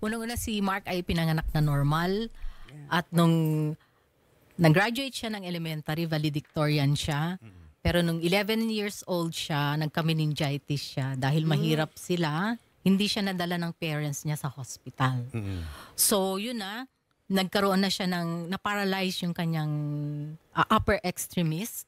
Unang-una si Mark ay pinanganak na normal at nung nag-graduate siya ng elementary, valedictorian siya. Pero nung 11 years old siya, nagka-meningitis siya dahil mahirap sila. Hindi siya nadala ng parents niya sa hospital. So yun na, nagkaroon na siya ng na-paralyze yung kanyang upper extremist.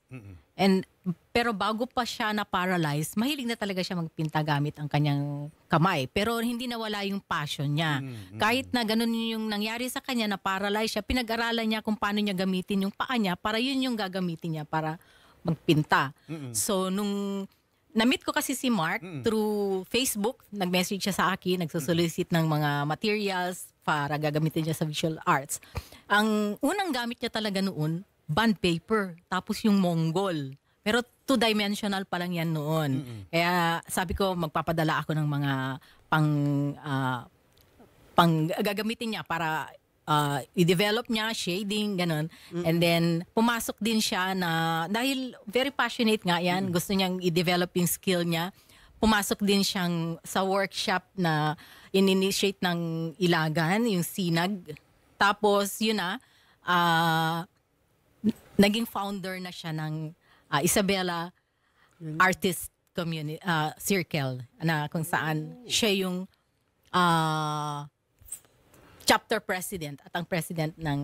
Pero bago pa siya na-paralyze, mahilig na talaga siya magpinta gamit ang kanyang kamay. Pero hindi nawala yung passion niya. Kahit na ganun yung nangyari sa kanya, na-paralyze siya, pinag-aralan niya kung paano niya gamitin yung paa niya para yun yung gagamitin niya para magpinta. So nung na-meet ko kasi si Mark through Facebook, nag-message siya sa akin, nagsusolicit ng mga materials para gagamitin niya sa visual arts. Ang unang gamit niya talaga noon, bond paper, tapos yung Mongol. Pero two-dimensional pa lang yan noon. Kaya sabi ko, magpapadala ako ng mga pang gagamitin niya para i-develop niya, shading, ganun. And then, pumasok din siya na, dahil very passionate nga yan, gusto niyang i-develop yung skill niya. Pumasok din siyang sa workshop na in-initiate ng Ilagan, yung Sinag. Tapos, yun na, naging founder na siya ng Isabela Artist Community Circle, na kung saan siya yung chapter president at ang president ng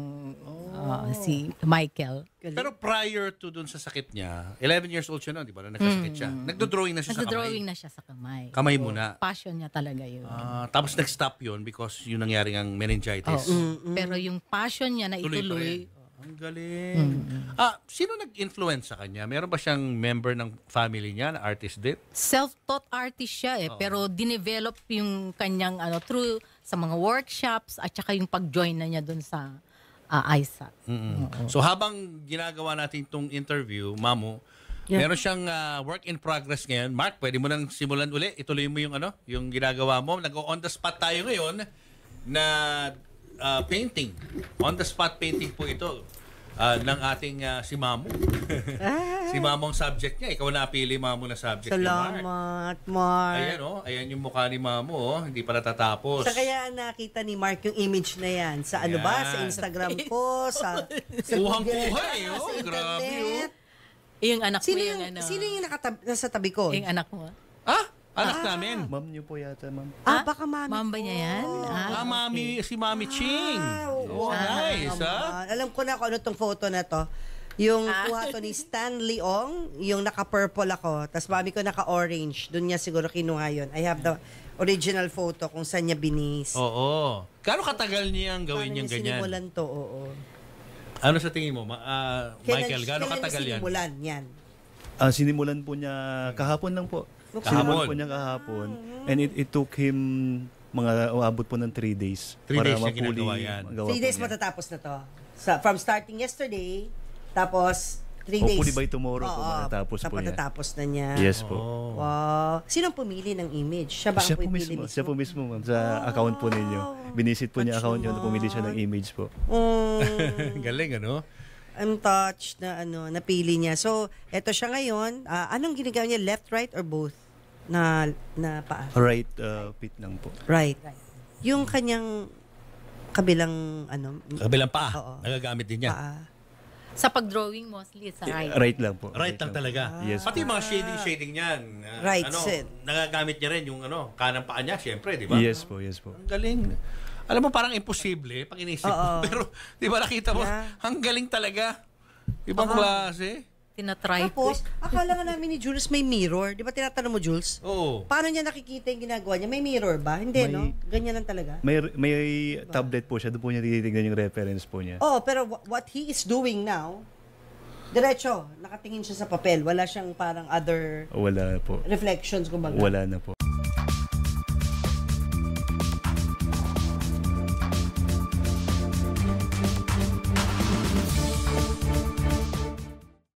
si Michael. Pero prior to dun sa sakit niya, 11 years old siya na, di ba? Nagkasakit siya. Nagdo-drawing na siya sa kamay. Nagdo-drawing na siya sa kamay. Kamay muna. Passion niya talaga yun. Tapos nag-stop yun because yung nangyari ng meningitis. Pero yung passion niya na Tuloy pa ituloy, rin. Ang galing. Sino nag-influence sa kanya? Meron ba siyang member ng family niya na artist din? self-taught artist siya pero dinevelop yung kanyang through sa mga workshops at saka yung pag-join na niya dun sa ISAT. So habang ginagawa natin itong interview, Mamu, meron siyang work in progress ngayon. Mark, pwede mo nang simulan uli. Ituloy mo yung yung ginagawa mo. Nag-on the spot tayo ngayon na painting. On the spot painting po ito ng ating si Mamu. Si Mamu ang subject niya. Ikaw napili, Mamu, na subject niya, Mark. Salamat, Mark. Ayan, ayan yung mukha ni Mamu. Hindi pa natatapos. Sa kaya nakita ni Mark yung image na yan. Sa ano ba? Sa Instagram ko, sa Kuhang-kuha sa Grabe, internet. Yung anak Sino mo yung sino yung nasa tabi ko? yung anak mo. Anak namin. Ma'am niyo po yata, ma'am. Baka mami. Ma'am ba niya yan? Mami, si Mami Ching. Nice, Alam ko na kung ano tong photo na to. Yung kuha to ni Stan Leong, yung naka-purple ako, tapos mami ko naka-orange. Doon niya siguro kinuha yun. I have the original photo kung saan niya binis. Oo. Gaano katagal niyang gawin yung ganyan? Sinimulan to, oo. Ano sa tingin mo, Michael? Gaano katagal yan? Sinimulan yan. Sinimulan po niya kahapon lang po. Sinimulan po niya kahapon. And it took him mga uabot po ng 3 days. 3 days niya mapuli ginagawa yan. 3 days matatapos na to. From starting yesterday, tapos 3 days. Hopefully by tomorrow po matatapos po niya. Matatapos na niya. Yes po. Wow. Sinong pumili ng image? Siya ba ang pumili mismo? Siya po mismo, ma'am, sa account po ninyo. Binisit po niya account niyo na pumili siya ng image po. Galing, ano? I'm touched na napili niya. So, eto siya ngayon. Anong ginagawa niya? Left, right, or both? Na paa? Right feet lang po. Right. Yung kanyang kabilang Kabilang paa. Oo. Nagagamit din niya. paa. Sa pag-drawing mostly sa right. Right lang po. Right lang talaga. Yes. Pati yung mga shading niyan. Right set. Nagagamit niya rin yung kanang paa niya, syempre, di ba? Yes po, yes po. Ang galing. Alam mo, parang imposible pag inisip mo. Pero, di ba nakita mo, ang galing talaga. Ibang klase. Tinatry ko. Tapos, akala nga namin ni Jules may mirror. Di ba tinatanong mo, Jules? Oo. Paano niya nakikita yung ginagawa niya? May mirror ba? Hindi, no? Ganyan lang talaga. May tablet po siya. Doon po niya tinitignan yung reference po niya. Oh, pero what he is doing now, diretso, nakatingin siya sa papel. Wala siyang parang other Wala po. reflections, kumbaga. Wala na po.